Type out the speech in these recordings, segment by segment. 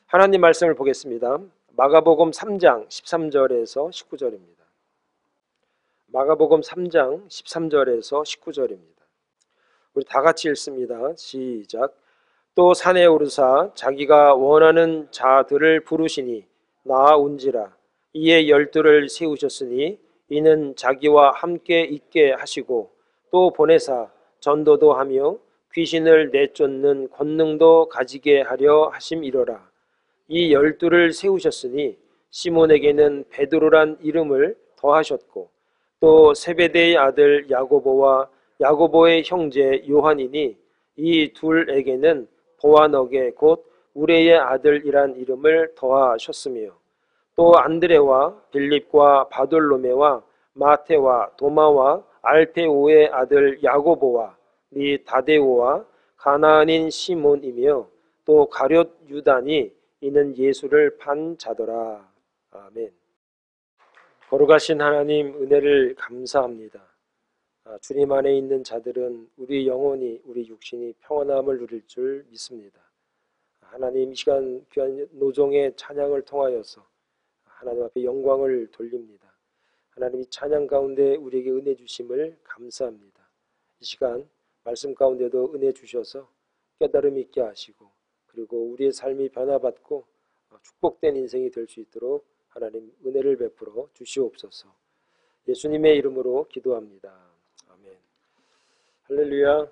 하나님 말씀을 보겠습니다. 마가복음 3장 13절에서 19절입니다. 마가복음 3장 13절에서 19절입니다. 우리 다 같이 읽습니다. 시작. 또 산에 오르사 자기가 원하는 자들을 부르시니 나아온지라. 이에 12를 세우셨으니 이는 자기와 함께 있게 하시고 또 보내사 전도도 하며 귀신을 내쫓는 권능도 가지게 하려 하심이로라. 이 12를 세우셨으니 시몬에게는 베드로란 이름을 더하셨고 또 세베대의 아들 야고보와 야고보의 형제 요한이니 이 둘에게는 보아너게 곧 우레의 아들이란 이름을 더하셨으며 또 안드레와 빌립과 바돌로메와 마테와 도마와 알페오의 아들 야고보와 미 다데오와 가나안인 시몬이며 또 가룟 유다니 이는 예수를 판 자더라. 아멘. 거룩하신 하나님 은혜를 감사합니다. 주님 안에 있는 자들은 우리 영혼이 우리 육신이 평안함을 누릴 줄 믿습니다. 하나님 이 시간 귀한 노종의 찬양을 통하여서 하나님 앞에 영광을 돌립니다. 하나님 이 찬양 가운데 우리에게 은혜 주심을 감사합니다. 이 시간 말씀 가운데도 은혜 주셔서 깨달음 있게 하시고 그리고 우리의 삶이 변화받고 축복된 인생이 될 수 있도록 하나님 은혜를 베풀어 주시옵소서. 예수님의 이름으로 기도합니다. 아멘. 할렐루야.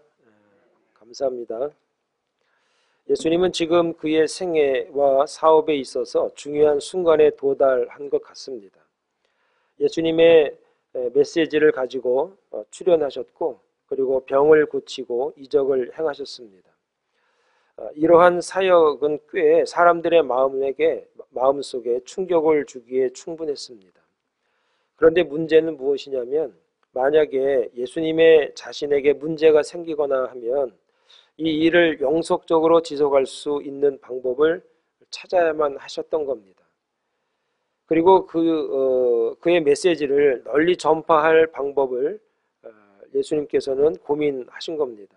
감사합니다. 예수님은 지금 그의 생애와 사업에 있어서 중요한 순간에 도달한 것 같습니다. 예수님의 메시지를 가지고 출연하셨고 그리고 병을 고치고 이적을 행하셨습니다. 이러한 사역은 꽤 사람들의 마음속에 충격을 주기에 충분했습니다. 그런데 문제는 무엇이냐면 만약에 예수님의 자신에게 문제가 생기거나 하면 이 일을 영속적으로 지속할 수 있는 방법을 찾아야만 하셨던 겁니다. 그리고 그의 메시지를 널리 전파할 방법을 예수님께서는 고민하신 겁니다.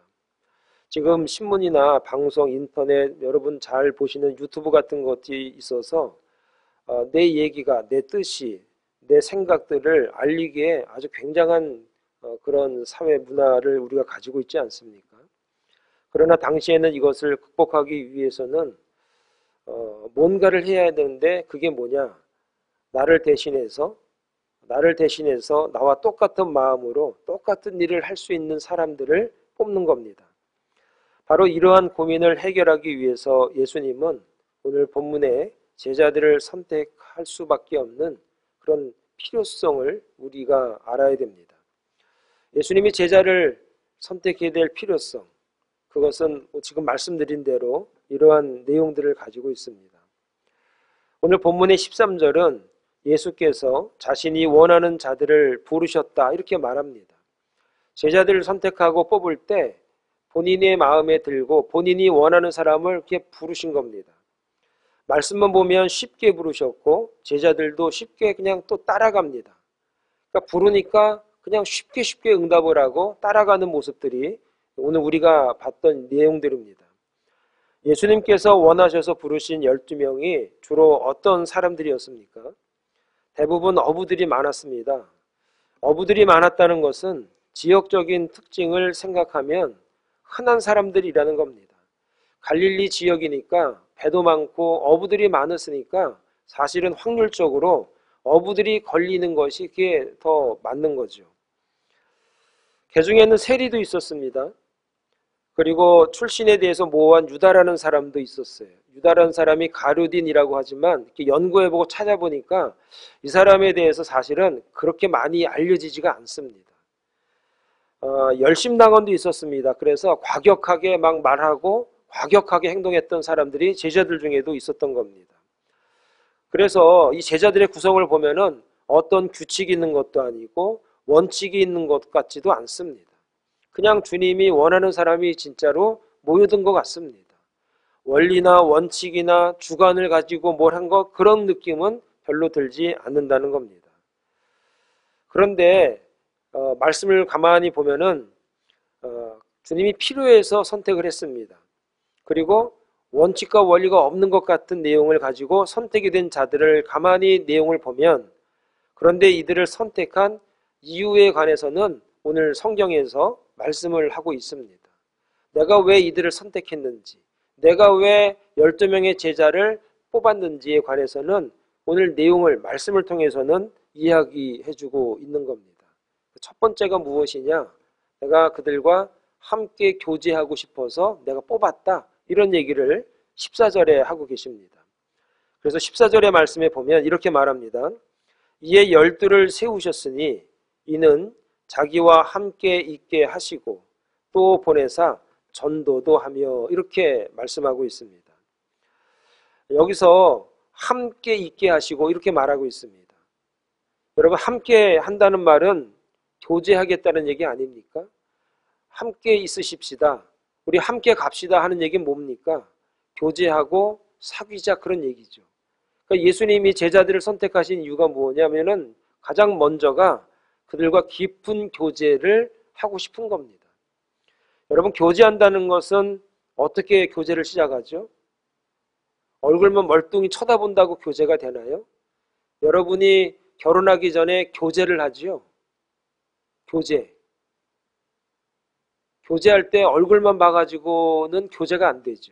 지금 신문이나 방송, 인터넷 여러분 잘 보시는 유튜브 같은 것이 있어서 내 얘기가, 내 뜻이, 내 생각들을 알리기에 아주 굉장한 그런 사회 문화를 우리가 가지고 있지 않습니까? 그러나 당시에는 이것을 극복하기 위해서는 뭔가를 해야 되는데 그게 뭐냐? 나를 대신해서 나와 똑같은 마음으로 똑같은 일을 할 수 있는 사람들을 뽑는 겁니다. 바로 이러한 고민을 해결하기 위해서 예수님은 오늘 본문에 제자들을 선택할 수밖에 없는 그런 필요성을 우리가 알아야 됩니다. 예수님이 제자를 선택해야 될 필요성, 그것은 지금 말씀드린 대로 이러한 내용들을 가지고 있습니다. 오늘 본문의 13절은 예수께서 자신이 원하는 자들을 부르셨다 이렇게 말합니다. 제자들을 선택하고 뽑을 때 본인의 마음에 들고 본인이 원하는 사람을 이렇게 부르신 겁니다. 말씀만 보면 쉽게 부르셨고 제자들도 쉽게 그냥 또 따라갑니다. 그러니까 부르니까 그냥 쉽게 응답을 하고 따라가는 모습들이 오늘 우리가 봤던 내용들입니다. 예수님께서 원하셔서 부르신 12명이 주로 어떤 사람들이었습니까? 대부분 어부들이 많았습니다. 어부들이 많았다는 것은 지역적인 특징을 생각하면 흔한 사람들이라는 겁니다. 갈릴리 지역이니까 배도 많고 어부들이 많았으니까 사실은 확률적으로 어부들이 걸리는 것이 그게 더 맞는 거죠. 그 중에는 세리도 있었습니다. 그리고 출신에 대해서 모호한 유다라는 사람도 있었어요. 유다라는 사람이 가룟딘이라고 하지만 이렇게 연구해보고 찾아보니까 이 사람에 대해서 사실은 그렇게 많이 알려지지가 않습니다. 열심당원도 있었습니다. 그래서 과격하게 막 말하고 과격하게 행동했던 사람들이 제자들 중에도 있었던 겁니다. 그래서 이 제자들의 구성을 보면은 어떤 규칙이 있는 것도 아니고 원칙이 있는 것 같지도 않습니다. 그냥 주님이 원하는 사람이 진짜로 모여든 것 같습니다. 원리나 원칙이나 주관을 가지고 뭘 한 것, 그런 느낌은 별로 들지 않는다는 겁니다. 그런데 말씀을 가만히 보면은 주님이 필요해서 선택을 했습니다. 그리고 원칙과 원리가 없는 것 같은 내용을 가지고 선택이 된 자들을 가만히 내용을 보면, 그런데 이들을 선택한 이유에 관해서는 오늘 성경에서 말씀을 하고 있습니다. 내가 왜 이들을 선택했는지, 내가 왜 12명의 제자를 뽑았는지에 관해서는 오늘 내용을 말씀을 통해서는 이야기해주고 있는 겁니다. 첫 번째가 무엇이냐? 내가 그들과 함께 교제하고 싶어서 내가 뽑았다, 이런 얘기를 14절에 하고 계십니다. 그래서 14절의 말씀에 보면 이렇게 말합니다. 이에 12를 세우셨으니 이는 자기와 함께 있게 하시고 또 보내사 전도도 하며, 이렇게 말씀하고 있습니다. 여기서 함께 있게 하시고 이렇게 말하고 있습니다. 여러분, 함께 한다는 말은 교제하겠다는 얘기 아닙니까? 함께 있으십시다, 우리 함께 갑시다 하는 얘기는 뭡니까? 교제하고 사귀자, 그런 얘기죠. 그러니까 예수님이 제자들을 선택하신 이유가 뭐냐면은 가장 먼저가 그들과 깊은 교제를 하고 싶은 겁니다. 여러분, 교제한다는 것은 어떻게 교제를 시작하죠? 얼굴만 멀뚱히 쳐다본다고 교제가 되나요? 여러분이 결혼하기 전에 교제를 하지요? 교제할 때 얼굴만 봐가지고는 교제가 안 되죠.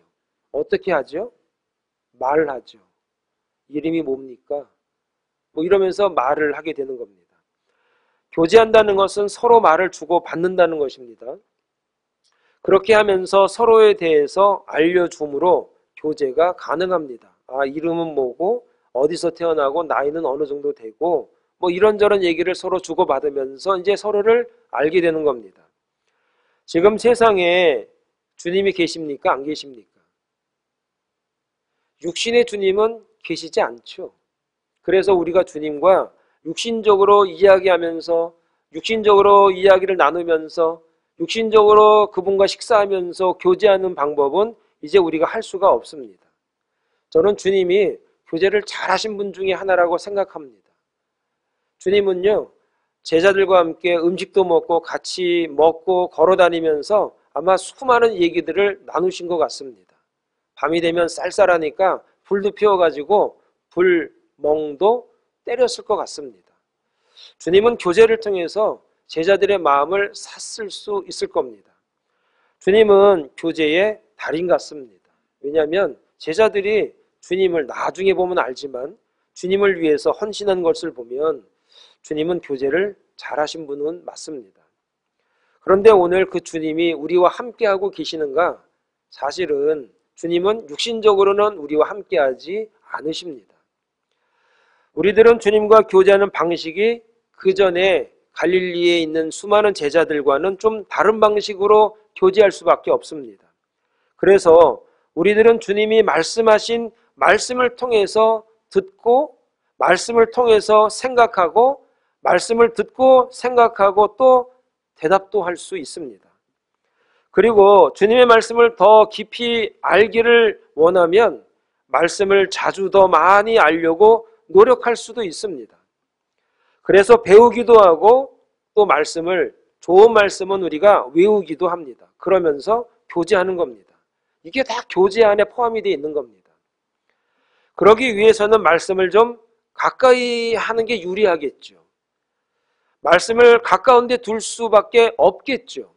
어떻게 하죠? 말을 하죠. 이름이 뭡니까? 뭐 이러면서 말을 하게 되는 겁니다. 교제한다는 것은 서로 말을 주고 받는다는 것입니다. 그렇게 하면서 서로에 대해서 알려줌으로 교제가 가능합니다. 아, 이름은 뭐고, 어디서 태어나고, 나이는 어느 정도 되고, 뭐 이런저런 얘기를 서로 주고받으면서 이제 서로를 알게 되는 겁니다. 지금 세상에 주님이 계십니까? 안 계십니까? 육신의 주님은 계시지 않죠. 그래서 우리가 주님과 육신적으로 이야기하면서, 육신적으로 이야기를 나누면서, 육신적으로 그분과 식사하면서 교제하는 방법은 이제 우리가 할 수가 없습니다. 저는 주님이 교제를 잘하신 분 중에 하나라고 생각합니다. 주님은요, 제자들과 함께 음식도 먹고 같이 먹고 걸어 다니면서 아마 수많은 얘기들을 나누신 것 같습니다. 밤이 되면 쌀쌀하니까 불도 피워가지고 불멍도 때렸을 것 같습니다. 주님은 교제를 통해서 제자들의 마음을 샀을 수 있을 겁니다. 주님은 교제의 달인 같습니다. 왜냐하면 제자들이 주님을 나중에 보면 알지만 주님을 위해서 헌신한 것을 보면 주님은 교제를 잘하신 분은 맞습니다. 그런데 오늘 그 주님이 우리와 함께하고 계시는가? 사실은 주님은 육신적으로는 우리와 함께하지 않으십니다. 우리들은 주님과 교제하는 방식이 그 전에 갈릴리에 있는 수많은 제자들과는 좀 다른 방식으로 교제할 수밖에 없습니다. 그래서 우리들은 주님이 말씀하신 말씀을 통해서 듣고, 말씀을 통해서 생각하고, 말씀을 듣고 생각하고 또 대답도 할 수 있습니다. 그리고 주님의 말씀을 더 깊이 알기를 원하면 말씀을 자주 더 많이 알려고 노력할 수도 있습니다. 그래서 배우기도 하고 또 말씀을, 좋은 말씀은 우리가 외우기도 합니다. 그러면서 교제하는 겁니다. 이게 다 교제 안에 포함이 되어 있는 겁니다. 그러기 위해서는 말씀을 좀 가까이 하는 게 유리하겠죠. 말씀을 가까운 데 둘 수밖에 없겠죠.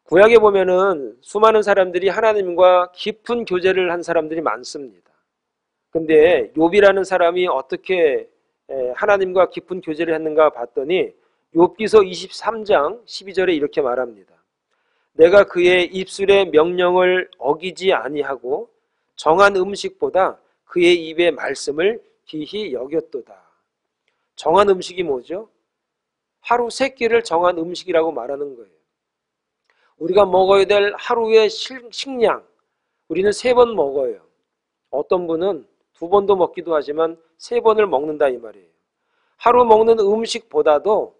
구약에 보면은 수많은 사람들이 하나님과 깊은 교제를 한 사람들이 많습니다. 근데 욥이라는 사람이 어떻게 하나님과 깊은 교제를 했는가 봤더니 욥기서 23장 12절에 이렇게 말합니다. 내가 그의 입술의 명령을 어기지 아니하고 정한 음식보다 그의 입의 말씀을 기히 여겼도다. 정한 음식이 뭐죠? 하루 3끼를 정한 음식이라고 말하는 거예요. 우리가 먹어야 될 하루의 식량, 우리는 3번 먹어요. 어떤 분은 2번도 먹기도 하지만 3번을 먹는다 이 말이에요. 하루 먹는 음식보다도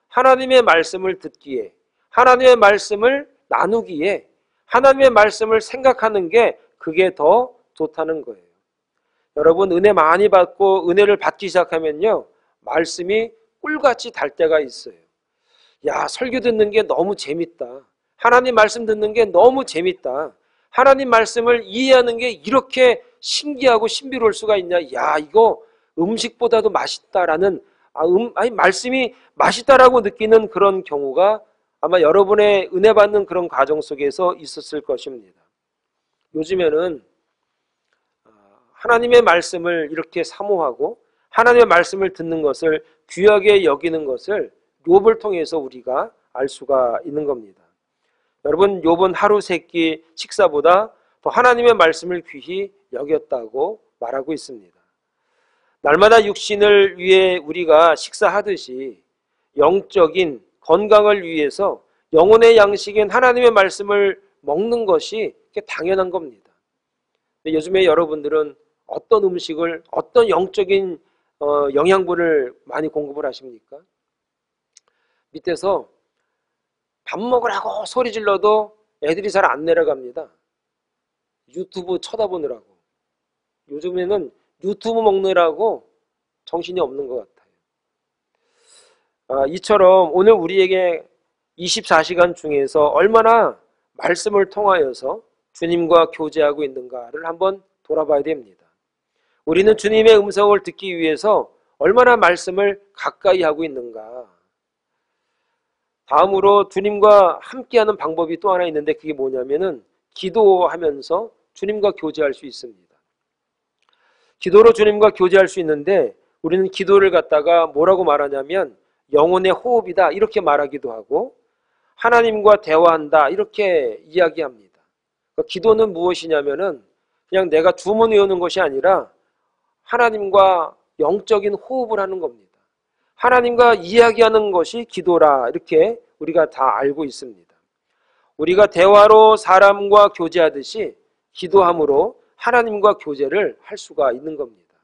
하나님의 말씀을 듣기에, 하나님의 말씀을 나누기에, 하나님의 말씀을 생각하는 게 그게 더 좋다는 거예요. 여러분, 은혜 많이 받고 은혜를 받기 시작하면요, 말씀이 꿀같이 달 때가 있어요. 야, 설교 듣는 게 너무 재밌다. 하나님 말씀 듣는 게 너무 재밌다. 하나님 말씀을 이해하는 게 이렇게 신기하고 신비로울 수가 있냐. 야, 이거 음식보다도 맛있다라는, 말씀이 맛있다라고 느끼는 그런 경우가 아마 여러분의 은혜 받는 그런 과정 속에서 있었을 것입니다. 요즘에는 하나님의 말씀을 이렇게 사모하고 하나님의 말씀을 듣는 것을 귀하게 여기는 것을 욥을 통해서 우리가 알 수가 있는 겁니다. 여러분, 욥은 하루 3끼 식사보다 더 하나님의 말씀을 귀히 여겼다고 말하고 있습니다. 날마다 육신을 위해 우리가 식사하듯이 영적인 건강을 위해서 영혼의 양식인 하나님의 말씀을 먹는 것이 당연한 겁니다. 근데 요즘에 여러분들은 어떤 음식을, 어떤 영적인 영양분을 많이 공급을 하십니까? 밑에서 밥 먹으라고 소리 질러도 애들이 잘 안 내려갑니다. 유튜브 쳐다보느라고. 요즘에는 유튜브 먹느라고 정신이 없는 것 같아요. 이처럼 오늘 우리에게 24시간 중에서 얼마나 말씀을 통하여서 주님과 교제하고 있는가를 한번 돌아봐야 됩니다. 우리는 주님의 음성을 듣기 위해서 얼마나 말씀을 가까이 하고 있는가. 다음으로 주님과 함께하는 방법이 또 하나 있는데 그게 뭐냐면은 기도하면서 주님과 교제할 수 있습니다. 기도로 주님과 교제할 수 있는데 우리는 기도를 갖다가 뭐라고 말하냐면 영혼의 호흡이다 이렇게 말하기도 하고 하나님과 대화한다 이렇게 이야기합니다. 그러니까 기도는 무엇이냐면은 그냥 내가 주문 외우는 것이 아니라 하나님과 영적인 호흡을 하는 겁니다. 하나님과 이야기하는 것이 기도라 이렇게 우리가 다 알고 있습니다. 우리가 대화로 사람과 교제하듯이 기도함으로 하나님과 교제를 할 수가 있는 겁니다.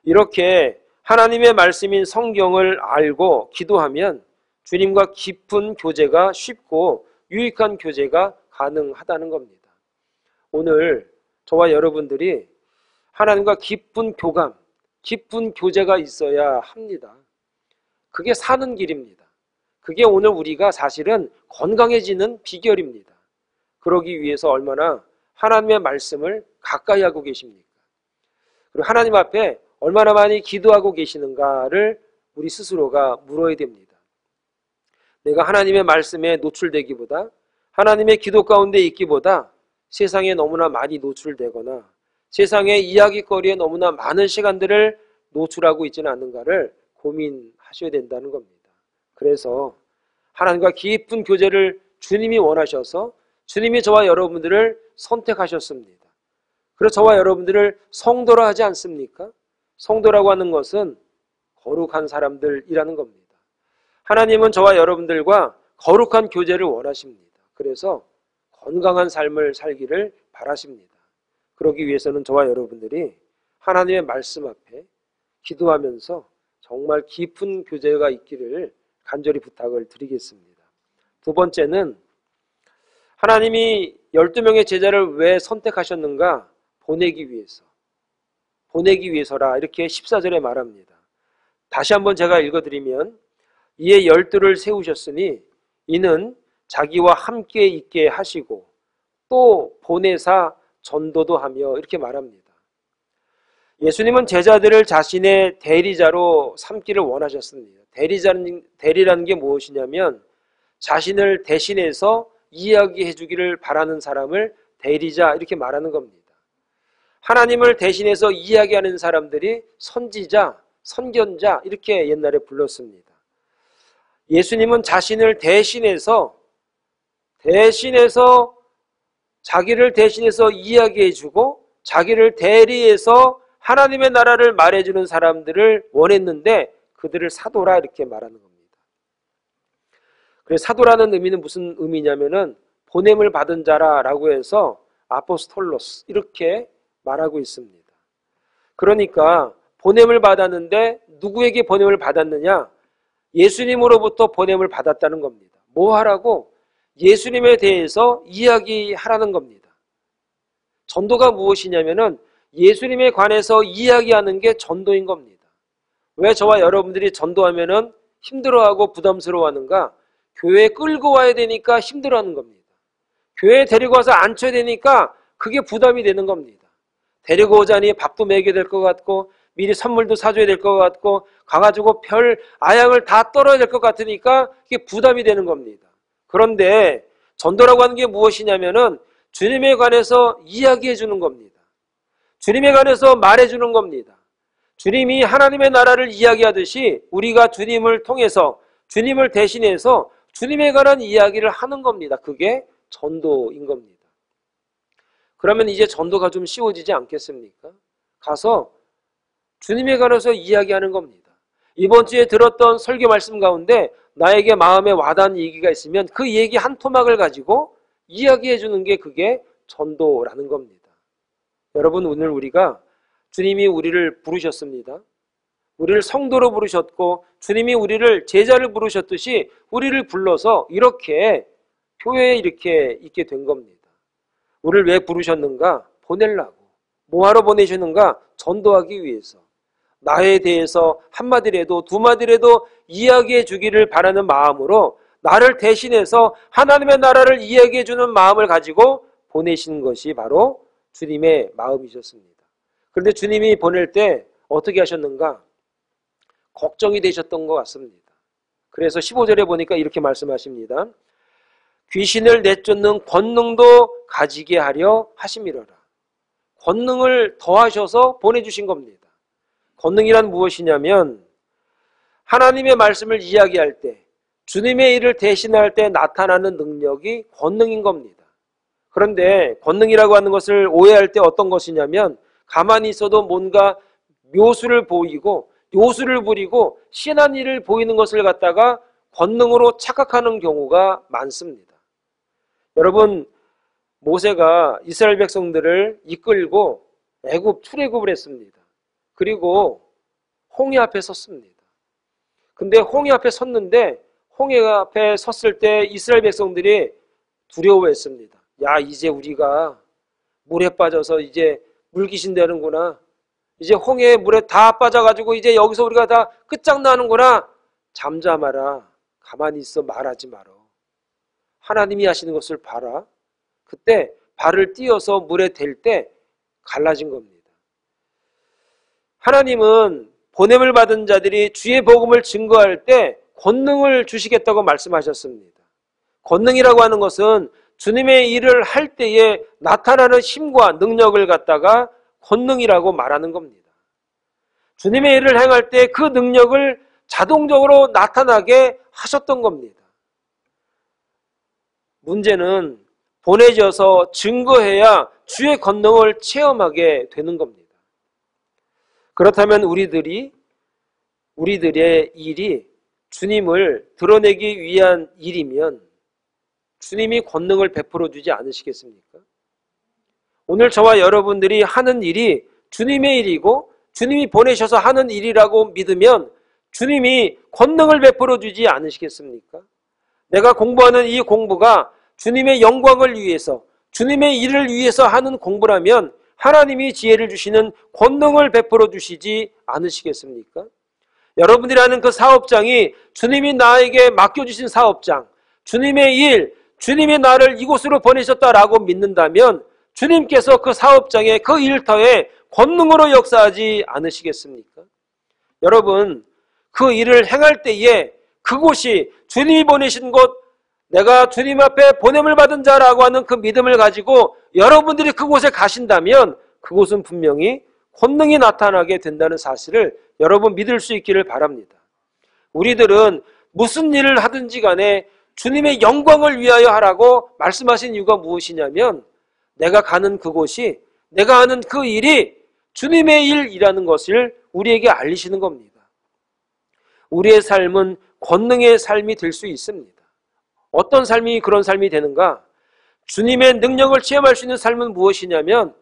이렇게 하나님의 말씀인 성경을 알고 기도하면 주님과 깊은 교제가 쉽고 유익한 교제가 가능하다는 겁니다. 오늘 저와 여러분들이 하나님과 깊은 교감, 깊은 교제가 있어야 합니다. 그게 사는 길입니다. 그게 오늘 우리가 사실은 건강해지는 비결입니다. 그러기 위해서 얼마나 하나님의 말씀을 가까이 하고 계십니까? 그리고 하나님 앞에 얼마나 많이 기도하고 계시는가를 우리 스스로가 물어야 됩니다. 내가 하나님의 말씀에 노출되기보다 하나님의 기도 가운데 있기보다 세상에 너무나 많이 노출되거나 세상의 이야기거리에 너무나 많은 시간들을 노출하고 있지는 않는가를 고민하셔야 된다는 겁니다. 그래서 하나님과 깊은 교제를 주님이 원하셔서 주님이 저와 여러분들을 선택하셨습니다. 그래서 저와 여러분들을 성도라 하지 않습니까? 성도라고 하는 것은 거룩한 사람들이라는 겁니다. 하나님은 저와 여러분들과 거룩한 교제를 원하십니다. 그래서 건강한 삶을 살기를 바라십니다. 그러기 위해서는 저와 여러분들이 하나님의 말씀 앞에 기도하면서 정말 깊은 교제가 있기를 간절히 부탁을 드리겠습니다. 두 번째는 하나님이 12명의 제자를 왜 선택하셨는가? 보내기 위해서라 이렇게 14절에 말합니다. 다시 한번 제가 읽어드리면 이에 12를 세우셨으니 이는 자기와 함께 있게 하시고 또 보내사 전도도 하며 이렇게 말합니다. 예수님은 제자들을 자신의 대리자로 삼기를 원하셨습니다. 대리라는 게 무엇이냐면 자신을 대신해서 이야기해 주기를 바라는 사람을 대리자 이렇게 말하는 겁니다. 하나님을 대신해서 이야기하는 사람들이 선지자, 선견자 이렇게 옛날에 불렀습니다. 예수님은 자신을 대신해서 자기를 대신해서 이야기해 주고 자기를 대리해서 하나님의 나라를 말해주는 사람들을 원했는데 그들을 사도라 이렇게 말하는 겁니다. 그래서 사도라는 의미는 무슨 의미냐면은 보냄을 받은 자라라고 해서 아포스톨로스 이렇게 말하고 있습니다. 그러니까 보냄을 받았는데 누구에게 보냄을 받았느냐? 예수님으로부터 보냄을 받았다는 겁니다. 뭐 하라고? 예수님에 대해서 이야기하라는 겁니다. 전도가 무엇이냐면은 예수님에 관해서 이야기하는 게 전도인 겁니다. 왜 저와 여러분들이 전도하면은 힘들어하고 부담스러워하는가? 교회에 끌고 와야 되니까 힘들어하는 겁니다. 교회에 데리고 와서 앉혀야 되니까 그게 부담이 되는 겁니다. 데리고 오자니 밥도 먹여야 될 것 같고 미리 선물도 사줘야 될 것 같고 가가지고 별 아양을 다 떨어야 될 것 같으니까 그게 부담이 되는 겁니다. 그런데 전도라고 하는 게 무엇이냐면은 주님에 관해서 이야기해 주는 겁니다. 주님에 관해서 말해 주는 겁니다. 주님이 하나님의 나라를 이야기하듯이 우리가 주님을 통해서 주님을 대신해서 주님에 관한 이야기를 하는 겁니다. 그게 전도인 겁니다. 그러면 이제 전도가 좀 쉬워지지 않겠습니까? 가서 주님에 관해서 이야기하는 겁니다. 이번 주에 들었던 설교 말씀 가운데 나에게 마음에 와닿은 얘기가 있으면 그 얘기 한 토막을 가지고 이야기해 주는 게 그게 전도라는 겁니다. 여러분, 오늘 우리가 주님이 우리를 부르셨습니다. 우리를 성도로 부르셨고 주님이 우리를 제자를 부르셨듯이 우리를 불러서 이렇게 교회에 이렇게 있게 된 겁니다. 우리를 왜 부르셨는가? 보내려고. 뭐하러 보내셨는가? 전도하기 위해서. 나에 대해서 한마디라도 두마디라도 이야기해 주기를 바라는 마음으로 나를 대신해서 하나님의 나라를 이야기해 주는 마음을 가지고 보내신 것이 바로 주님의 마음이셨습니다. 그런데 주님이 보낼 때 어떻게 하셨는가? 걱정이 되셨던 것 같습니다. 그래서 15절에 보니까 이렇게 말씀하십니다. 귀신을 내쫓는 권능도 가지게 하려 하심이로라. 권능을 더하셔서 보내주신 겁니다. 권능이란 무엇이냐면 하나님의 말씀을 이야기할 때 주님의 일을 대신할 때 나타나는 능력이 권능인 겁니다. 그런데 권능이라고 하는 것을 오해할 때 어떤 것이냐면 가만히 있어도 뭔가 묘수를 보이고 요술을 부리고 신한 일을 보이는 것을 갖다가 권능으로 착각하는 경우가 많습니다. 여러분, 모세가 이스라엘 백성들을 이끌고 애굽 출애굽을 했습니다. 그리고 홍해 앞에 섰습니다. 근데 홍해 앞에 섰는데 홍해 앞에 섰을 때 이스라엘 백성들이 두려워했습니다. 야, 이제 우리가 물에 빠져서 이제 물귀신 되는구나. 이제 홍해 물에 다 빠져가지고 이제 여기서 우리가 다 끝장나는구나. 잠잠하라. 가만히 있어. 말하지 마라. 하나님이 하시는 것을 봐라. 그때 발을 띄어서 물에 댈 때 갈라진 겁니다. 하나님은 보냄을 받은 자들이 주의 복음을 증거할 때 권능을 주시겠다고 말씀하셨습니다. 권능이라고 하는 것은 주님의 일을 할 때에 나타나는 힘과 능력을 갖다가 권능이라고 말하는 겁니다. 주님의 일을 행할 때 그 능력을 자동적으로 나타나게 하셨던 겁니다. 문제는 보내져서 증거해야 주의 권능을 체험하게 되는 겁니다. 그렇다면 우리들의 일이 주님을 드러내기 위한 일이면 주님이 권능을 베풀어 주지 않으시겠습니까? 오늘 저와 여러분들이 하는 일이 주님의 일이고 주님이 보내셔서 하는 일이라고 믿으면 주님이 권능을 베풀어 주지 않으시겠습니까? 내가 공부하는 이 공부가 주님의 영광을 위해서 주님의 일을 위해서 하는 공부라면 하나님이 지혜를 주시는 권능을 베풀어 주시지 않으시겠습니까? 여러분들이 하는 그 사업장이 주님이 나에게 맡겨주신 사업장, 주님의 일, 주님이 나를 이곳으로 보내셨다라고 믿는다면 주님께서 그 사업장에 그 일터에 권능으로 역사하지 않으시겠습니까? 여러분, 그 일을 행할 때에 그곳이 주님이 보내신 곳, 내가 주님 앞에 보냄을 받은 자라고 하는 그 믿음을 가지고 여러분들이 그곳에 가신다면 그곳은 분명히 권능이 나타나게 된다는 사실을 여러분 믿을 수 있기를 바랍니다. 우리들은 무슨 일을 하든지 간에 주님의 영광을 위하여 하라고 말씀하신 이유가 무엇이냐면 내가 가는 그곳이, 내가 하는 그 일이 주님의 일이라는 것을 우리에게 알리시는 겁니다. 우리의 삶은 권능의 삶이 될 수 있습니다. 어떤 삶이 그런 삶이 되는가? 주님의 능력을 체험할 수 있는 삶은 무엇이냐면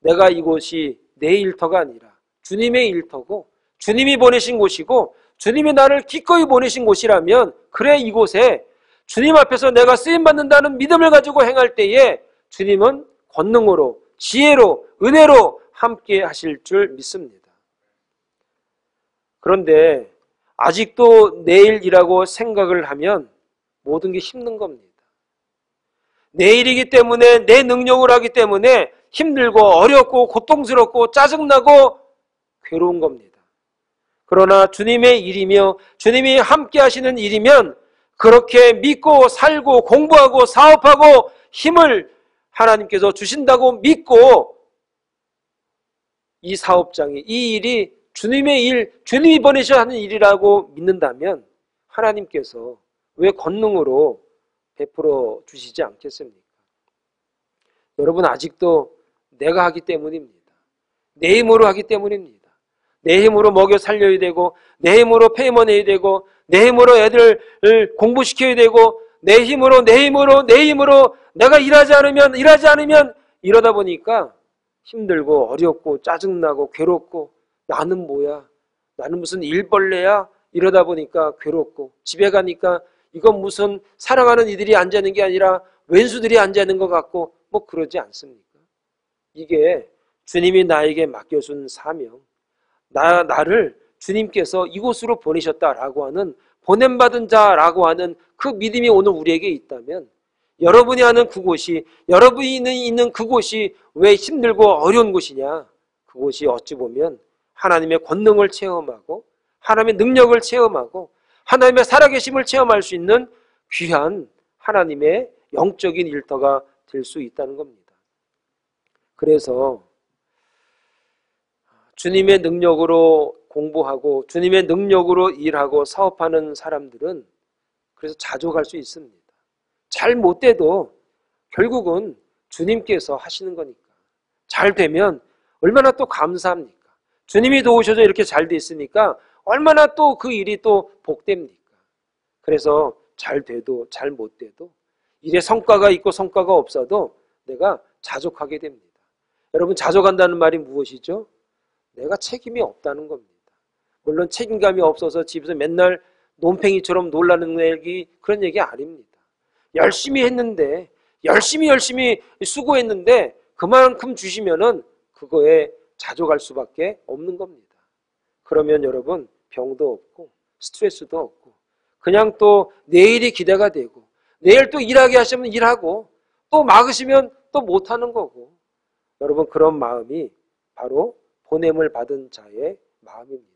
내가 이곳이 내 일터가 아니라 주님의 일터고 주님이 보내신 곳이고 주님이 나를 기꺼이 보내신 곳이라면 그래 이곳에 주님 앞에서 내가 쓰임받는다는 믿음을 가지고 행할 때에 주님은 권능으로 지혜로 은혜로 함께 하실 줄 믿습니다. 그런데 아직도 내일이라고 생각을 하면 모든 게 힘든 겁니다. 내일이기 때문에 내 능력을 하기 때문에 힘들고 어렵고 고통스럽고 짜증나고 괴로운 겁니다. 그러나 주님의 일이며 주님이 함께 하시는 일이면 그렇게 믿고 살고 공부하고 사업하고 힘을 하나님께서 주신다고 믿고 이 사업장이 이 일이 주님의 일, 주님이 보내셔 하는 일이라고 믿는다면 하나님께서 왜 권능으로 베풀어 주시지 않겠습니까? 여러분 아직도 내가 하기 때문입니다. 내 힘으로 하기 때문입니다. 내 힘으로 먹여 살려야 되고 내 힘으로 페이먼해야 되고 내 힘으로 애들을 공부시켜야 되고 내 힘으로 내가 일하지 않으면 이러다 보니까 힘들고 어렵고 짜증나고 괴롭고 나는 뭐야? 나는 무슨 일벌레야? 이러다 보니까 괴롭고 집에 가니까 이건 무슨 사랑하는 이들이 앉아있는 게 아니라 왼수들이 앉아있는 것 같고 뭐 그러지 않습니까? 이게 주님이 나에게 맡겨준 사명, 나를 주님께서 이곳으로 보내셨다라고 하는 보냄받은 자라고 하는 그 믿음이 오늘 우리에게 있다면 여러분이 아는 그곳이 여러분이 있는 그곳이 왜 힘들고 어려운 곳이냐? 그곳이 어찌 보면 하나님의 권능을 체험하고 하나님의 능력을 체험하고 하나님의 살아계심을 체험할 수 있는 귀한 하나님의 영적인 일터가 될 수 있다는 겁니다. 그래서 주님의 능력으로 공부하고 주님의 능력으로 일하고 사업하는 사람들은 그래서 자족할 수 있습니다. 잘 못 돼도 결국은 주님께서 하시는 거니까. 잘 되면 얼마나 또 감사합니까? 주님이 도우셔서 이렇게 잘 돼 있으니까 얼마나 또 그 일이 또 복됩니까? 그래서 잘 돼도 잘 못 돼도 일에 성과가 있고 성과가 없어도 내가 자족하게 됩니다. 여러분 자족한다는 말이 무엇이죠? 내가 책임이 없다는 겁니다. 물론 책임감이 없어서 집에서 맨날 논팽이처럼 놀라는 얘기 그런 얘기 아닙니다. 열심히 했는데 열심히 수고했는데 그만큼 주시면은 그거에 자족할 수밖에 없는 겁니다. 그러면 여러분 병도 없고 스트레스도 없고 그냥 또 내일이 기대가 되고 내일 또 일하게 하시면 일하고 또 막으시면 또 못하는 거고 여러분 그런 마음이 바로 보냄을 받은 자의 마음입니다.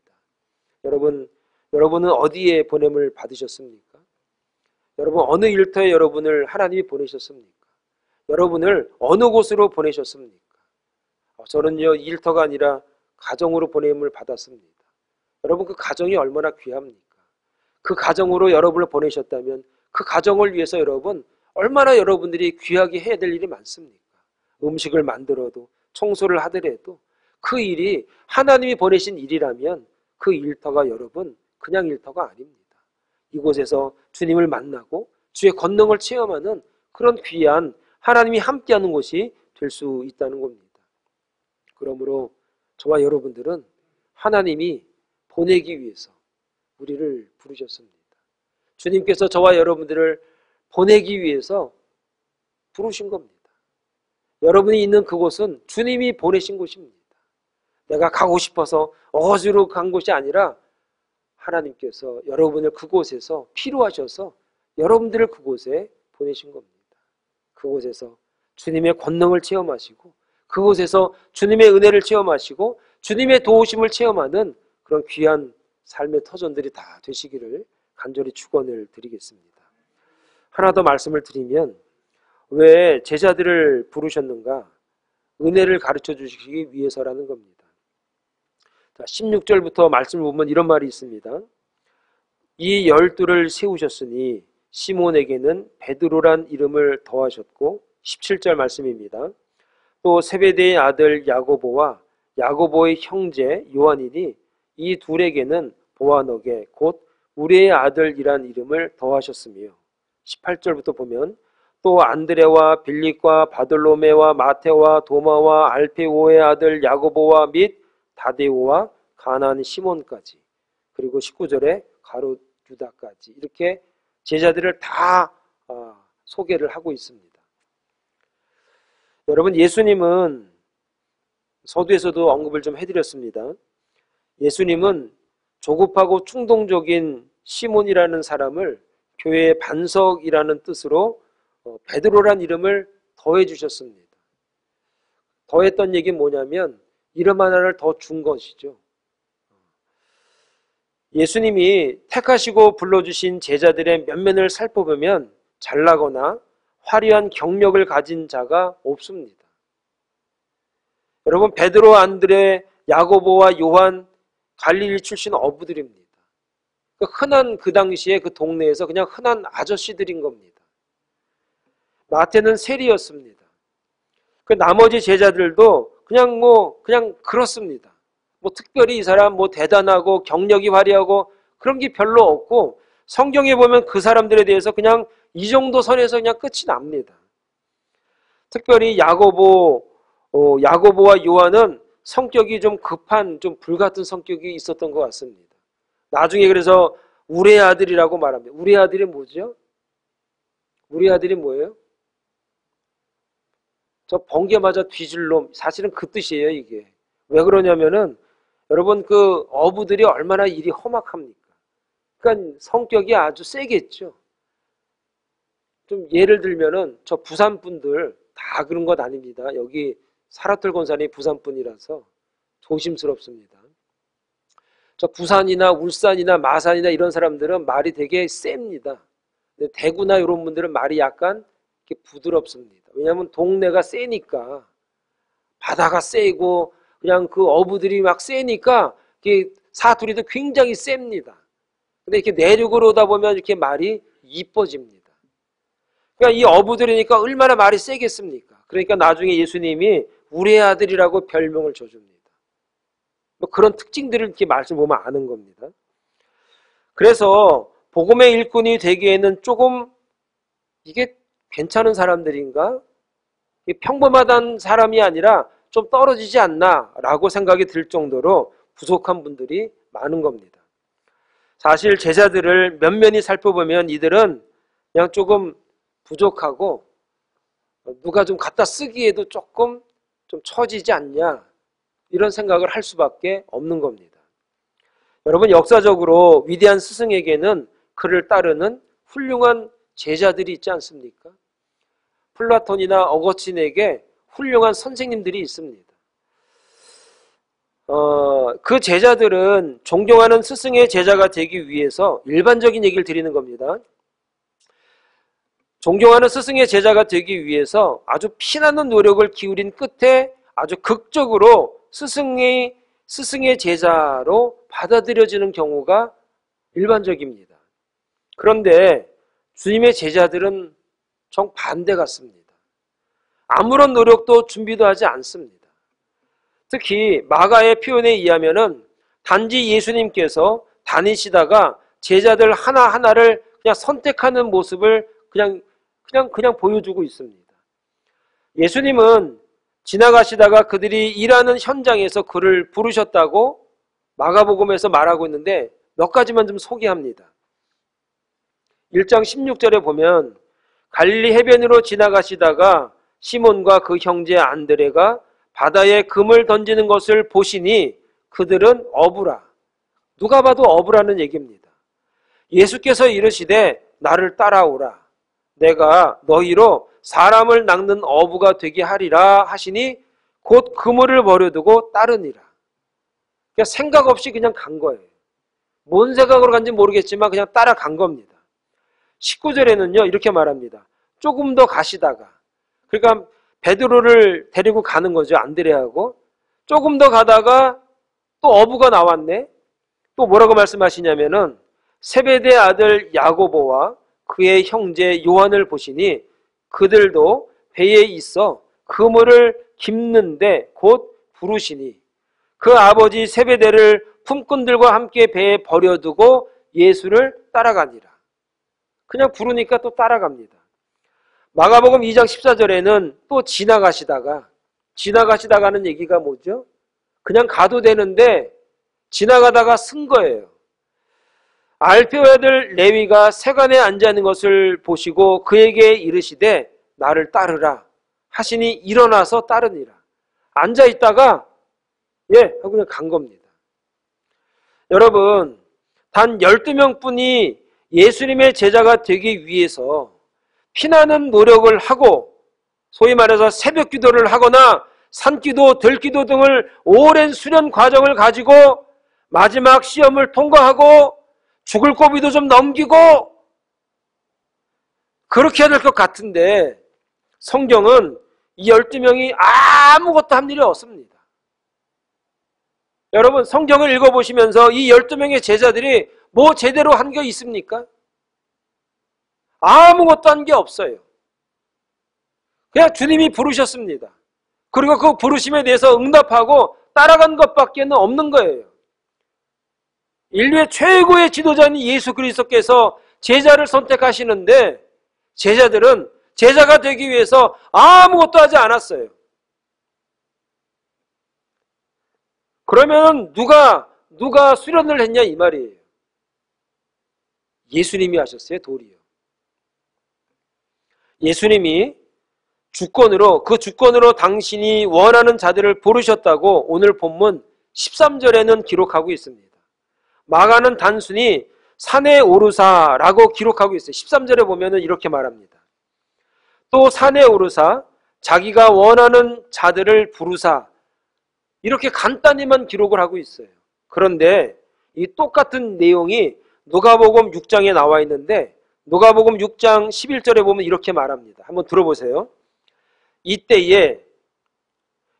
여러분은 어디에 보냄을 받으셨습니까? 여러분 어느 일터에 여러분을 하나님이 보내셨습니까? 여러분을 어느 곳으로 보내셨습니까? 저는요 일터가 아니라 가정으로 보냄을 받았습니다. 여러분 그 가정이 얼마나 귀합니까? 그 가정으로 여러분을 보내셨다면 그 가정을 위해서 여러분 얼마나 여러분들이 귀하게 해야 될 일이 많습니까? 음식을 만들어도 청소를 하더라도 그 일이 하나님이 보내신 일이라면 그 일터가 여러분 그냥 일터가 아닙니다. 이곳에서 주님을 만나고 주의 권능을 체험하는 그런 귀한 하나님이 함께하는 곳이 될 수 있다는 겁니다. 그러므로 저와 여러분들은 하나님이 보내기 위해서 우리를 부르셨습니다. 주님께서 저와 여러분들을 보내기 위해서 부르신 겁니다. 여러분이 있는 그곳은 주님이 보내신 곳입니다. 내가 가고 싶어서 어디로 간 곳이 아니라 하나님께서 여러분을 그곳에서 필요하셔서 여러분들을 그곳에 보내신 겁니다. 그곳에서 주님의 권능을 체험하시고 그곳에서 주님의 은혜를 체험하시고 주님의 도우심을 체험하는 그런 귀한 삶의 터전들이 다 되시기를 간절히 축원을 드리겠습니다. 하나 더 말씀을 드리면 왜 제자들을 부르셨는가? 은혜를 가르쳐 주시기 위해서라는 겁니다. 16절부터 말씀을 보면 이런 말이 있습니다. 이 12를 세우셨으니 시몬에게는 베드로란 이름을 더하셨고 17절 말씀입니다. 또 세베대의 아들 야고보와 야고보의 형제 요한이니 이 둘에게는 보아너게 곧 우리의 아들이란 이름을 더하셨으며 18절부터 보면 또 안드레와 빌립과 바돌로메와 마테와 도마와 알페오의 아들 야고보와 및 다데오와 가나안 시몬까지, 그리고 19절에 가룟 유다까지, 이렇게 제자들을 다 소개를 하고 있습니다. 여러분, 예수님은 서두에서도 언급을 좀 해드렸습니다. 예수님은 조급하고 충동적인 시몬이라는 사람을 교회의 반석이라는 뜻으로 베드로란 이름을 더해 주셨습니다. 더했던 얘기는 뭐냐면 이름 하나를 더 준 것이죠. 예수님이 택하시고 불러주신 제자들의 면면을 살펴보면 잘나거나 화려한 경력을 가진 자가 없습니다. 여러분, 베드로, 안드레, 야고보와 요한, 갈릴리 출신 어부들입니다. 흔한, 그 당시에 그 동네에서 그냥 흔한 아저씨들인 겁니다. 마태는 세리였습니다. 그 나머지 제자들도 그냥 그렇습니다. 뭐 특별히 이 사람 뭐 대단하고 경력이 화려하고 그런 게 별로 없고, 성경에 보면 그 사람들에 대해서 그냥 이 정도 선에서 그냥 끝이 납니다. 특별히 야고보와 요한은 성격이 좀 급한, 좀 불같은 성격이 있었던 것 같습니다. 나중에 그래서 우리의 아들이라고 말합니다. 우리의 아들이 뭐죠? 우리의 아들이 뭐예요? 저 번개 맞아 뒤질 놈. 사실은 그 뜻이에요, 이게. 왜 그러냐면은 여러분, 그 어부들이 얼마나 일이 험악합니까? 그러니까 성격이 아주 세겠죠. 좀 예를 들면은 저 부산 분들 다 그런 것 아닙니다. 여기 사라틀 권산이 부산 분이라서 조심스럽습니다. 저 부산이나 울산이나 마산이나 이런 사람들은 말이 되게 셉니다. 근데 대구나 이런 분들은 말이 약간 이렇게 부드럽습니다. 왜냐하면 동네가 세니까, 바다가 세고 그냥 그 어부들이 막 세니까 사투리도 굉장히 셉니다. 근데 이렇게 내륙으로 오다 보면 이렇게 말이 이뻐집니다. 그러니까 이 어부들이니까 얼마나 말이 세겠습니까? 그러니까 나중에 예수님이 우리의 아들이라고 별명을 줘줍니다. 뭐 그런 특징들을 이렇게 말씀 보면 아는 겁니다. 그래서 복음의 일꾼이 되기에는 조금 이게 괜찮은 사람들인가? 평범하단 사람이 아니라 좀 떨어지지 않나 라고 생각이 들 정도로 부족한 분들이 많은 겁니다. 사실 제자들을 면면히 살펴보면 이들은 그냥 조금 부족하고 누가 좀 갖다 쓰기에도 조금 좀 처지지 않냐, 이런 생각을 할 수밖에 없는 겁니다. 여러분, 역사적으로 위대한 스승에게는 그를 따르는 훌륭한 제자들이 있지 않습니까? 플라톤이나 어거스틴에게 훌륭한 선생님들이 있습니다. 그 제자들은 존경하는 스승의 제자가 되기 위해서, 일반적인 얘기를 드리는 겁니다. 존경하는 스승의 제자가 되기 위해서 아주 피나는 노력을 기울인 끝에 아주 극적으로 스승의 제자로 받아들여지는 경우가 일반적입니다. 그런데 주님의 제자들은 정반대 같습니다. 아무런 노력도 준비도 하지 않습니다. 특히 마가의 표현에 의하면은 단지 예수님께서 다니시다가 제자들 하나하나를 그냥 선택하는 모습을 그냥 보여주고 있습니다. 예수님은 지나가시다가 그들이 일하는 현장에서 그를 부르셨다고 마가복음에서 말하고 있는데 몇 가지만 좀 소개합니다. 1장 16절에 보면 갈릴리 해변으로 지나가시다가 시몬과 그 형제 안드레가 바다에 금을 던지는 것을 보시니 그들은 어부라. 누가 봐도 어부라는 얘기입니다. 예수께서 이르시되 나를 따라오라. 내가 너희로 사람을 낚는 어부가 되게 하리라 하시니 곧 그물을 버려두고 따르니라. 그러니까 생각 없이 그냥 간 거예요. 뭔 생각으로 간지 모르겠지만 그냥 따라간 겁니다. 19절에는요 이렇게 말합니다. 조금 더 가시다가, 그러니까 베드로를 데리고 가는 거죠. 안드레하고. 조금 더 가다가 또 어부가 나왔네. 또 뭐라고 말씀하시냐면은 세베대 아들 야고보와 그의 형제 요한을 보시니 그들도 배에 있어 그물을 깁는데 곧 부르시니 그 아버지 세베대를 품꾼들과 함께 배에 버려두고 예수를 따라가니라. 그냥 부르니까 또 따라갑니다. 마가복음 2장 14절에는 또 지나가시다가는 얘기가 뭐죠? 그냥 가도 되는데 지나가다가 쓴 거예요. 알페오의 아들 레위가 세관에 앉아 있는 것을 보시고 그에게 이르시되 나를 따르라 하시니 일어나서 따르니라. 앉아 있다가 하고 그냥 간 겁니다. 여러분, 단 12명뿐이 예수님의 제자가 되기 위해서 피나는 노력을 하고 소위 말해서 새벽 기도를 하거나 산기도, 들기도 등을 오랜 수련 과정을 가지고 마지막 시험을 통과하고 죽을 고비도 좀 넘기고 그렇게 해야 될 것 같은데 성경은 이 12명이 아무것도 한 일이 없습니다. 여러분, 성경을 읽어보시면서 이 12명의 제자들이 뭐 제대로 한 게 있습니까? 아무것도 한 게 없어요. 그냥 주님이 부르셨습니다. 그리고 그 부르심에 대해서 응답하고 따라간 것밖에 없는 거예요. 인류의 최고의 지도자인 예수 그리스도께서 제자를 선택하시는데 제자들은 제자가 되기 위해서 아무것도 하지 않았어요. 그러면 누가 수련을 했냐 이 말이에요. 예수님이 하셨어요, 도리요. 예수님이 그 주권으로 당신이 원하는 자들을 부르셨다고 오늘 본문 13절에는 기록하고 있습니다. 마가는 단순히 산에 오르사라고 기록하고 있어요. 13절에 보면은 이렇게 말합니다. 또 산에 오르사 자기가 원하는 자들을 부르사 이렇게 간단히만 기록을 하고 있어요. 그런데 이 똑같은 내용이 누가복음 6장에 나와 있는데 누가복음 6장 11절에 보면 이렇게 말합니다. 한번 들어보세요. 이때에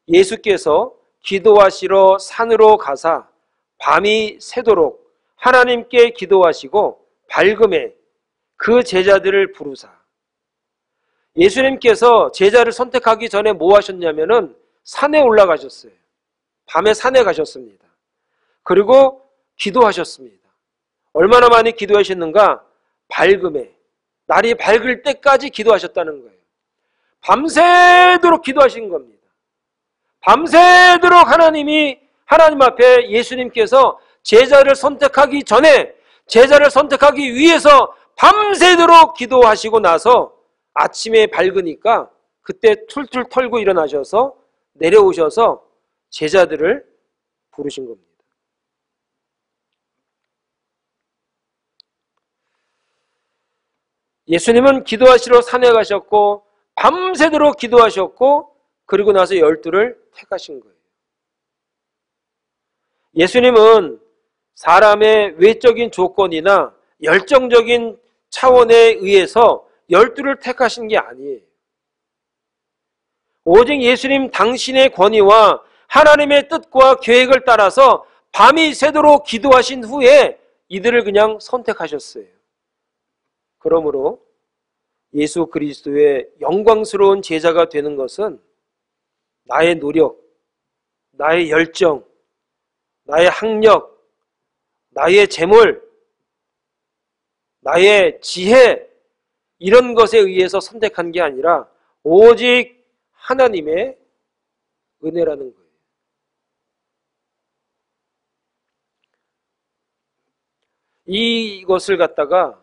예수께서 기도하시러 산으로 가사 밤이 새도록 하나님께 기도하시고 밝음에 그 제자들을 부르사. 예수님께서 제자를 선택하기 전에 뭐 하셨냐면은 산에 올라가셨어요. 밤에 산에 가셨습니다. 그리고 기도하셨습니다. 얼마나 많이 기도하셨는가? 밝음에, 날이 밝을 때까지 기도하셨다는 거예요. 밤새도록 기도하신 겁니다. 밤새도록 하나님 앞에 예수님께서 제자를 선택하기 전에 제자를 선택하기 위해서 밤새도록 기도하시고 나서 아침에 밝으니까 그때 툴툴 털고 일어나셔서 내려오셔서 제자들을 부르신 겁니다. 예수님은 기도하시러 산에 가셨고 밤새도록 기도하셨고 그리고 나서 12를 택하신 거예요. 예수님은 사람의 외적인 조건이나 열정적인 차원에 의해서 12를 택하신 게 아니에요. 오직 예수님 당신의 권위와 하나님의 뜻과 계획을 따라서 밤이 새도록 기도하신 후에 이들을 그냥 선택하셨어요. 그러므로 예수 그리스도의 영광스러운 제자가 되는 것은 나의 노력, 나의 열정, 나의 학력, 나의 재물, 나의 지혜 이런 것에 의해서 선택한 게 아니라 오직 하나님의 은혜라는 거예요. 이것을 갖다가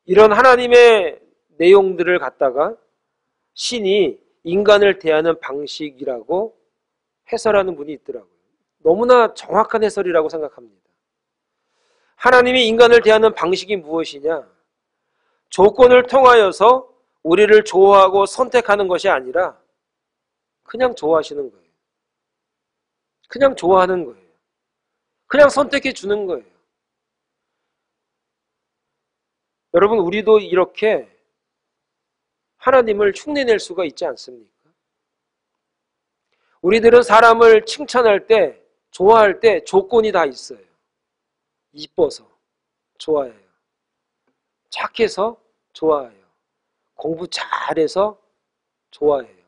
이런 하나님의 내용들을 갖다가 신이 인간을 대하는 방식이라고 해설하는 분이 있더라고요. 너무나 정확한 해설이라고 생각합니다. 하나님이 인간을 대하는 방식이 무엇이냐? 조건을 통하여서 우리를 좋아하고 선택하는 것이 아니라 그냥 좋아하시는 거예요. 그냥 좋아하는 거예요. 그냥 선택해 주는 거예요. 여러분, 우리도 이렇게 하나님을 흉내낼 수가 있지 않습니까? 우리들은 사람을 칭찬할 때, 좋아할 때 조건이 다 있어요. 이뻐서 좋아해요. 착해서 좋아해요. 공부 잘해서 좋아해요.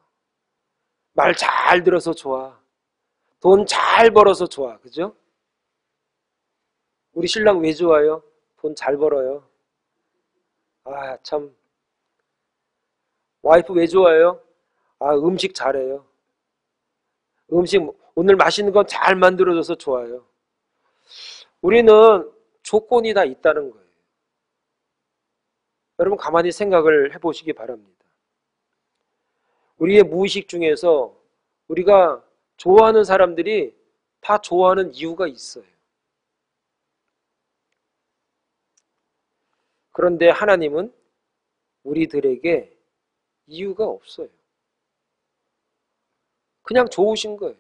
말 잘 들어서 좋아. 돈 잘 벌어서 좋아. 그죠? 우리 신랑 왜 좋아요? 돈 잘 벌어요. 아, 참 와이프 왜 좋아해요? 아, 음식 잘해요. 음식 오늘 맛있는 건 잘 만들어줘서 좋아요. 우리는 조건이 다 있다는 거예요. 여러분 가만히 생각을 해보시기 바랍니다. 우리의 무의식 중에서 우리가 좋아하는 사람들이 다 좋아하는 이유가 있어요. 그런데 하나님은 우리들에게 이유가 없어요. 그냥 좋으신 거예요.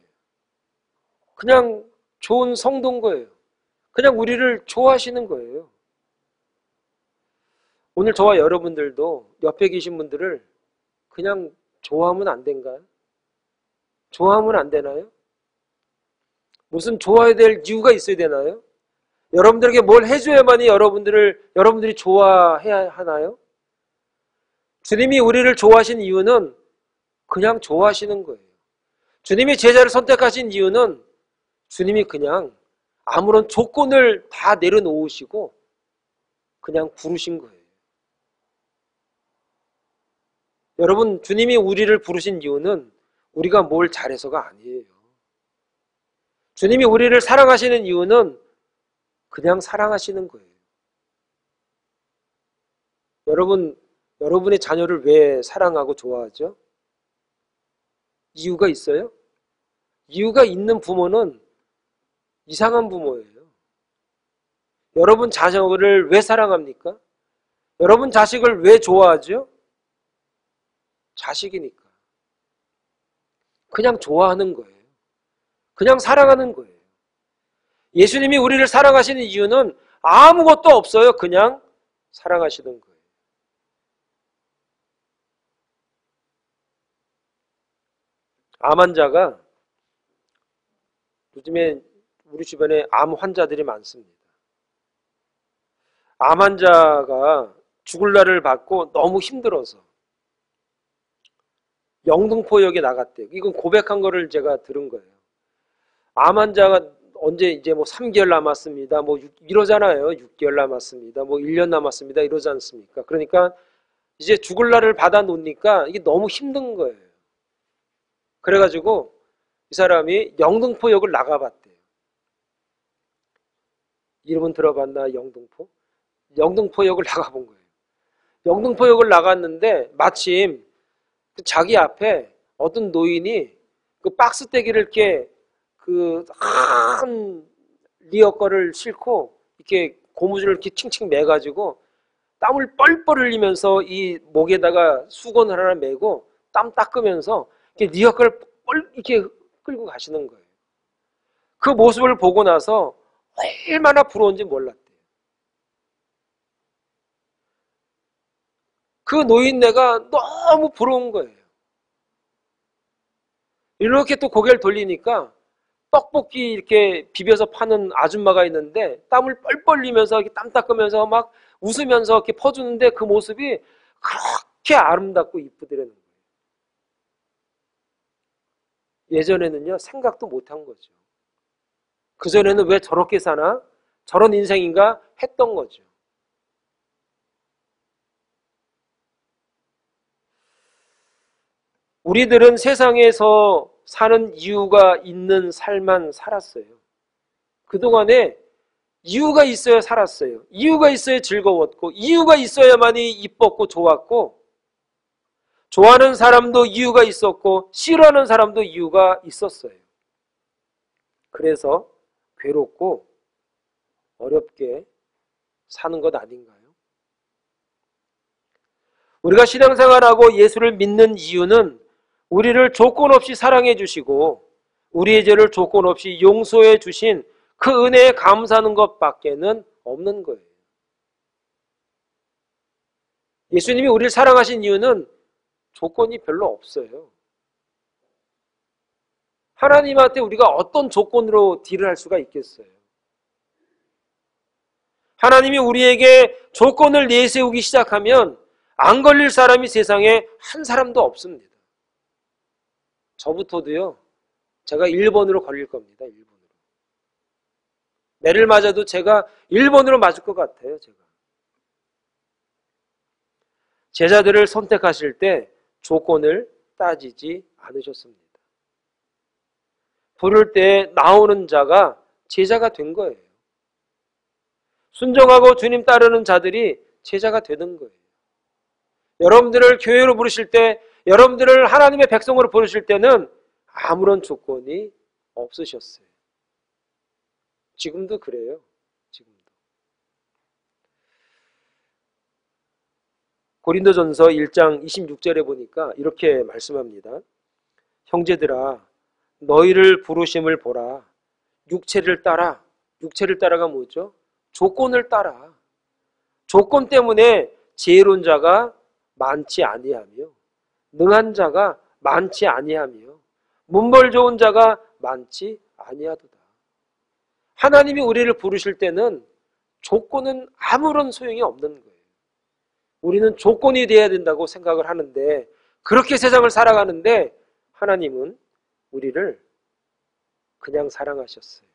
그냥 좋은 성도인 거예요. 그냥 우리를 좋아하시는 거예요. 오늘 저와 여러분들도 옆에 계신 분들을 그냥 좋아하면 안 된가요? 좋아하면 안 되나요? 무슨 좋아해야 될 이유가 있어야 되나요? 여러분들에게 뭘 해줘야만이 여러분들이 좋아해야 하나요? 주님이 우리를 좋아하신 이유는 그냥 좋아하시는 거예요. 주님이 제자를 선택하신 이유는 주님이 그냥 아무런 조건을 다 내려놓으시고 그냥 부르신 거예요. 여러분, 주님이 우리를 부르신 이유는 우리가 뭘 잘해서가 아니에요. 주님이 우리를 사랑하시는 이유는 그냥 사랑하시는 거예요. 여러분의 자녀를 왜 사랑하고 좋아하죠? 이유가 있어요? 이유가 있는 부모는 이상한 부모예요. 여러분 자녀를 왜 사랑합니까? 여러분 자식을 왜 좋아하죠? 자식이니까. 그냥 좋아하는 거예요. 그냥 사랑하는 거예요. 예수님이 우리를 사랑하시는 이유는 아무것도 없어요. 그냥 사랑하시는 거예요. 암 환자가 요즘에 우리 주변에 암 환자들이 많습니다. 암 환자가 죽을 날을 받고 너무 힘들어서 영등포역에 나갔대요. 이건 고백한 거를 제가 들은 거예요. 암 환자가 언제 이제 뭐 3개월 남았습니다. 뭐 이러잖아요. 6개월 남았습니다. 뭐 1년 남았습니다. 이러지 않습니까? 그러니까 이제 죽을 날을 받아 놓으니까 이게 너무 힘든 거예요. 그래가지고 이 사람이 영등포역을 나가봤대요. 이름은 들어봤나? 영등포? 영등포역을 나가본 거예요. 영등포역을 나갔는데 마침 자기 앞에 어떤 노인이 그 박스떼기를 이렇게 그 한 리어 거를 싣고 이렇게 고무줄을 이렇게 칭칭 매가지고 땀을 뻘뻘 흘리면서 이 목에다가 수건을 하나 매고 땀 닦으면서 이렇게 리어 거를 이렇게 끌고 가시는 거예요. 그 모습을 보고 나서 얼마나 부러운지 몰랐대요. 그 노인네가 너무 부러운 거예요. 이렇게 또 고개를 돌리니까 떡볶이 이렇게 비벼서 파는 아줌마가 있는데 땀을 뻘뻘 흘리면서 이렇게 땀 닦으면서 막 웃으면서 이렇게 퍼주는데 그 모습이 그렇게 아름답고 이쁘더라는 거예요. 예전에는요, 생각도 못한 거죠. 그전에는 왜 저렇게 사나? 저런 인생인가? 했던 거죠. 우리들은 세상에서 사는 이유가 있는 삶만 살았어요. 그동안에 이유가 있어야 살았어요. 이유가 있어야 즐거웠고, 이유가 있어야만이 이뻤고 좋았고, 좋아하는 사람도 이유가 있었고, 싫어하는 사람도 이유가 있었어요. 그래서 괴롭고 어렵게 사는 것 아닌가요? 우리가 신앙생활하고 예수를 믿는 이유는 우리를 조건 없이 사랑해 주시고 우리의 죄를 조건 없이 용서해 주신 그 은혜에 감사하는 것밖에는 없는 거예요. 예수님이 우리를 사랑하신 이유는 조건이 별로 없어요. 하나님한테 우리가 어떤 조건으로 딜을 할 수가 있겠어요? 하나님이 우리에게 조건을 내세우기 시작하면 안 걸릴 사람이 세상에 한 사람도 없습니다. 저부터도요. 제가 1번으로 걸릴 겁니다. 1번으로. 매를 맞아도 제가 1번으로 맞을 것 같아요. 제가. 제자들을 선택하실 때 조건을 따지지 않으셨습니다. 부를 때 나오는 자가 제자가 된 거예요. 순종하고 주님 따르는 자들이 제자가 되는 거예요. 여러분들을 교회로 부르실 때, 여러분들을 하나님의 백성으로 부르실 때는 아무런 조건이 없으셨어요. 지금도 그래요. 지금도. 고린도전서 1장 26절에 보니까 이렇게 말씀합니다. 형제들아, 너희를 부르심을 보라. 육체를 따라. 육체를 따라가 뭐죠? 조건을 따라. 조건 때문에 지혜로운 자가 많지 아니하며 능한 자가 많지 아니하며 문벌 좋은 자가 많지 아니하도다. 하나님이 우리를 부르실 때는 조건은 아무런 소용이 없는 거예요. 우리는 조건이 돼야 된다고 생각을 하는데, 그렇게 세상을 살아가는데 하나님은 우리를 그냥 사랑하셨어요.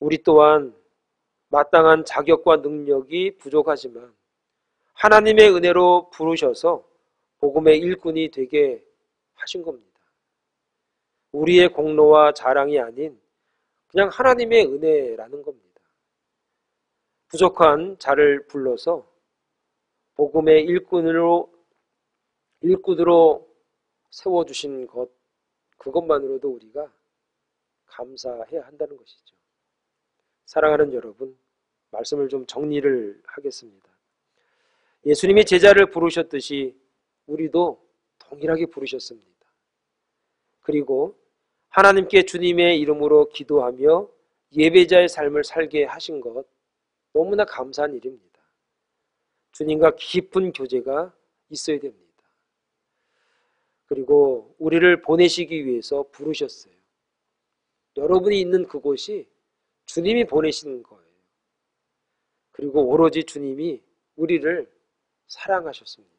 우리 또한 마땅한 자격과 능력이 부족하지만 하나님의 은혜로 부르셔서 복음의 일꾼이 되게 하신 겁니다. 우리의 공로와 자랑이 아닌 그냥 하나님의 은혜라는 겁니다. 부족한 자를 불러서 복음의 일꾼으로 세워주신 것, 그것만으로도 우리가 감사해야 한다는 것이죠. 사랑하는 여러분, 말씀을 좀 정리를 하겠습니다. 예수님이 제자를 부르셨듯이 우리도 동일하게 부르셨습니다. 그리고 하나님께 주님의 이름으로 기도하며 예배자의 삶을 살게 하신 것, 너무나 감사한 일입니다. 주님과 깊은 교제가 있어야 됩니다. 그리고 우리를 보내시기 위해서 부르셨어요. 여러분이 있는 그곳이 주님이 보내신 거예요. 그리고 오로지 주님이 우리를 사랑하셨습니다.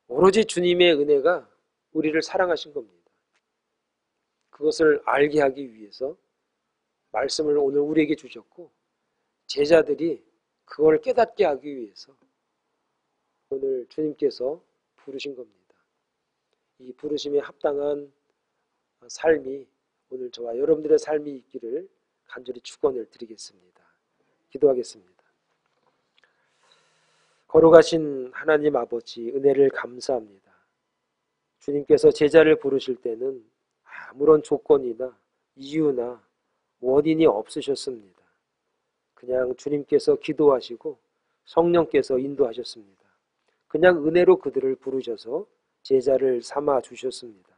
오로지 주님의 은혜가 우리를 사랑하신 겁니다. 그것을 알게 하기 위해서 말씀을 오늘 우리에게 주셨고, 제자들이 그걸 깨닫게 하기 위해서 오늘 주님께서 부르신 겁니다. 이 부르심에 합당한 삶이 오늘 저와 여러분들의 삶이 있기를 간절히 축원을 드리겠습니다. 기도하겠습니다. 거룩하신 하나님 아버지, 은혜를 감사합니다. 주님께서 제자를 부르실 때는 아무런 조건이나 이유나 원인이 없으셨습니다. 그냥 주님께서 기도하시고 성령께서 인도하셨습니다. 그냥 은혜로 그들을 부르셔서 제자를 삼아 주셨습니다.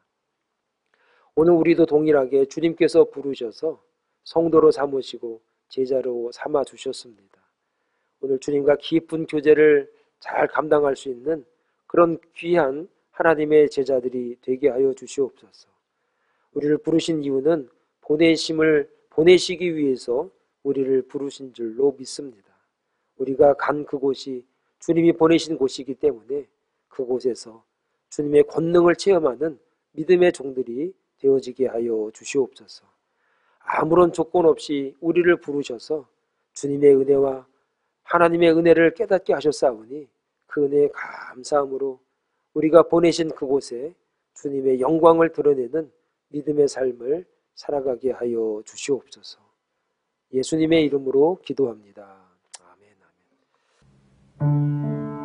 오늘 우리도 동일하게 주님께서 부르셔서 성도로 삼으시고 제자로 삼아 주셨습니다. 오늘 주님과 깊은 교제를 잘 감당할 수 있는 그런 귀한 하나님의 제자들이 되게 하여 주시옵소서. 우리를 부르신 이유는 보내시기 위해서 우리를 부르신 줄로 믿습니다. 우리가 간 그곳이 주님이 보내신 곳이기 때문에 그곳에서 주님의 권능을 체험하는 믿음의 종들이 되어지게 하여 주시옵소서. 아무런 조건 없이 우리를 부르셔서 주님의 은혜와 하나님의 은혜를 깨닫게 하셨사오니 그 은혜에 감사함으로 우리가 보내신 그곳에 주님의 영광을 드러내는 믿음의 삶을 살아가게 하여 주시옵소서. 예수님의 이름으로 기도합니다. 아멘, 아멘.